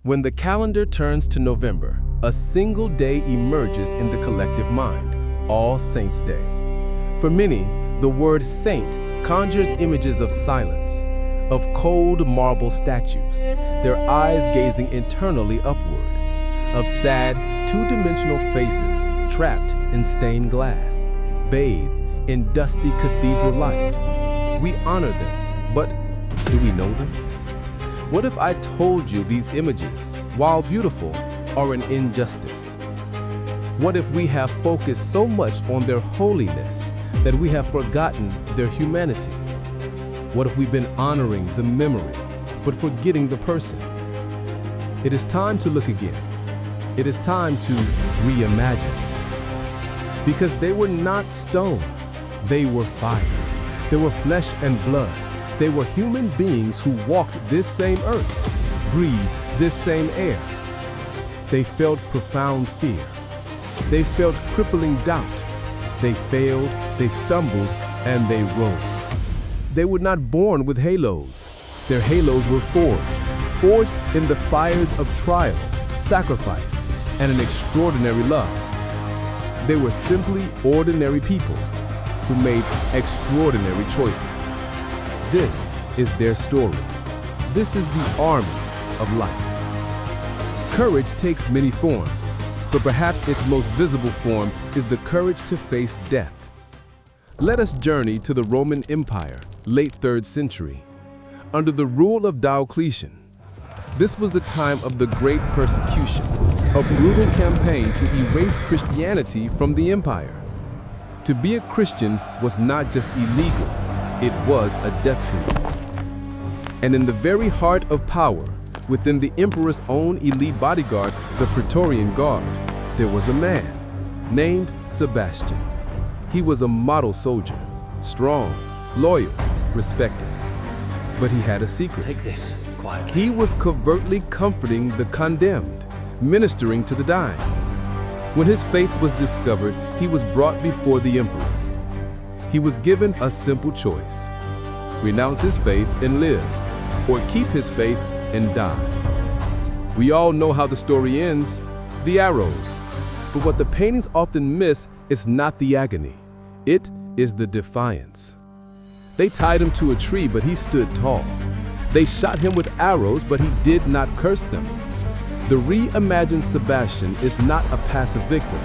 When the calendar turns to November, a single day emerges in the collective mind, All Saints' Day. For many, the word saint conjures images of silence, of cold marble statues, their eyes gazing internally upward, of sad, two-dimensional faces trapped in stained glass, bathed in dusty cathedral light. We honor them, but do we know them? What if I told you these images, while beautiful, are an injustice? What if we have focused so much on their holiness that we have forgotten their humanity? What if we've been honoring the memory, but forgetting the person? It is time to look again. It is time to reimagine. Because they were not stone, they were fire. They were flesh and blood. They were human beings who walked this same earth, breathed this same air. They felt profound fear. They felt crippling doubt. They failed, they stumbled, and they rose. They were not born with halos. Their halos were forged in the fires of trial, sacrifice, and an extraordinary love. They were simply ordinary people who made extraordinary choices. This is their story. This is the army of light. Courage takes many forms, but perhaps its most visible form is the courage to face death. Let us journey to the Roman Empire, late 3rd century. Under the rule of Diocletian, this was the time of the Great Persecution, a brutal campaign to erase Christianity from the empire. To be a Christian was not just illegal, it was a death sentence. And in the very heart of power, within the emperor's own elite bodyguard, the Praetorian Guard, there was a man named Sebastian. He was a model soldier, strong, loyal, respected. But he had a secret. Take this quietly. He was covertly comforting the condemned, ministering to the dying. When his faith was discovered, he was brought before the emperor. He was given a simple choice: renounce his faith and live, or keep his faith and die. We all know how the story ends, the arrows. But what the paintings often miss is not the agony. It is the defiance. They tied him to a tree, but he stood tall. They shot him with arrows, but he did not curse them. The reimagined Sebastian is not a passive victim.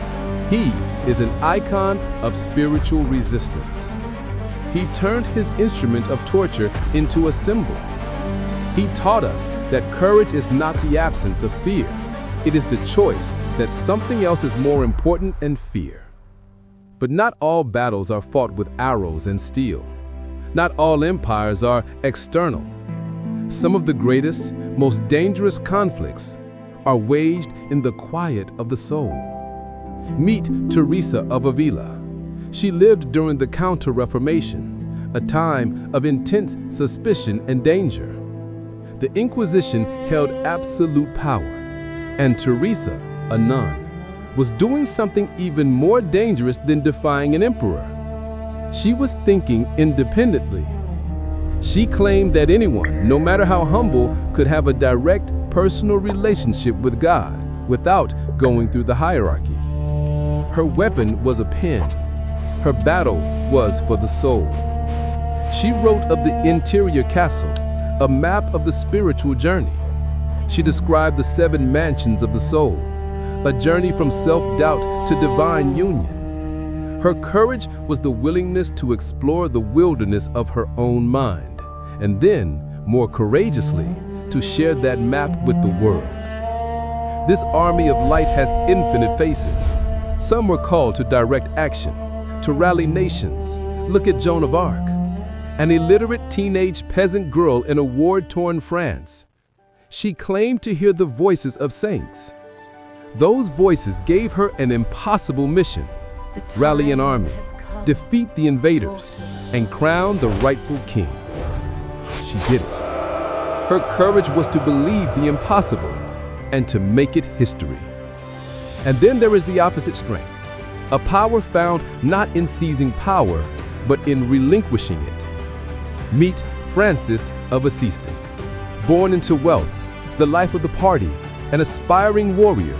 He is an icon of spiritual resistance. He turned his instrument of torture into a symbol. He taught us that courage is not the absence of fear. It is the choice that something else is more important than fear. But not all battles are fought with arrows and steel. Not all empires are external. Some of the greatest, most dangerous conflicts are waged in the quiet of the soul. Meet Teresa of Ávila. She lived during the Counter-Reformation, a time of intense suspicion and danger. The Inquisition held absolute power, and Teresa, a nun, was doing something even more dangerous than defying an emperor. She was thinking independently. She claimed that anyone, no matter how humble, could have a direct personal relationship with God without going through the hierarchy. Her weapon was a pen. Her battle was for the soul. She wrote of the interior castle, a map of the spiritual journey. She described the 7 mansions of the soul, a journey from self-doubt to divine union. Her courage was the willingness to explore the wilderness of her own mind, and then, more courageously, to share that map with the world. This army of light has infinite faces. Some were called to direct action, to rally nations. Look at Joan of Arc, an illiterate teenage peasant girl in a war-torn France. She claimed to hear the voices of saints. Those voices gave her an impossible mission: rally an army, defeat the invaders, and crown the rightful king. She did it. Her courage was to believe the impossible and to make it history. And then there is the opposite strength, a power found not in seizing power, but in relinquishing it. Meet Francis of Assisi. Born into wealth, the life of the party, an aspiring warrior.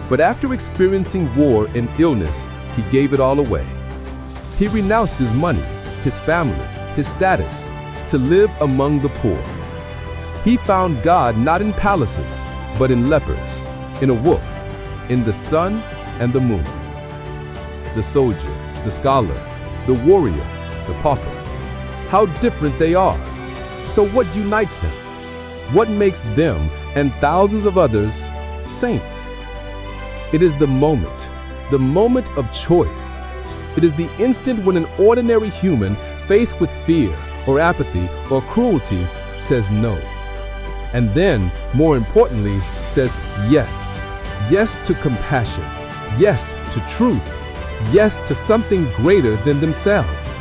But after experiencing war and illness, he gave it all away. He renounced his money, his family, his status, to live among the poor. He found God not in palaces, but in lepers, in a wolf, in the sun and the moon. The soldier, the scholar, the warrior, the pauper. How different they are. So what unites them? What makes them and thousands of others saints? It is the moment of choice. It is the instant when an ordinary human faced with fear or apathy or cruelty says no. And then, more importantly, says yes. Yes to compassion. Yes to truth. Yes to something greater than themselves.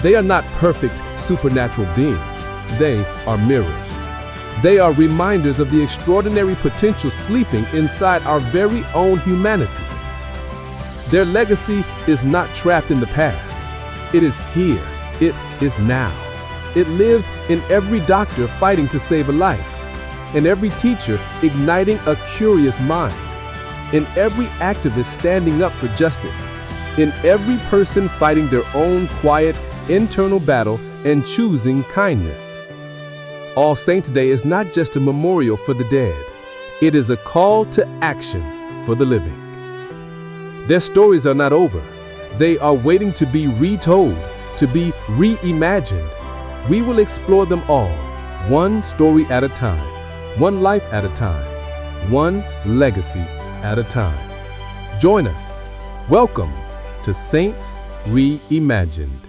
They are not perfect supernatural beings. They are mirrors. They are reminders of the extraordinary potential sleeping inside our very own humanity. Their legacy is not trapped in the past. It is here. It is now. It lives in every doctor fighting to save a life, in every teacher igniting a curious mind, in every activist standing up for justice, in every person fighting their own quiet, internal battle and choosing kindness. All Saints' Day is not just a memorial for the dead. It is a call to action for the living. Their stories are not over. They are waiting to be retold, to be reimagined. We will explore them all, one story at a time, one life at a time, one legacy at a time. Join us. Welcome to Saints Reimagined.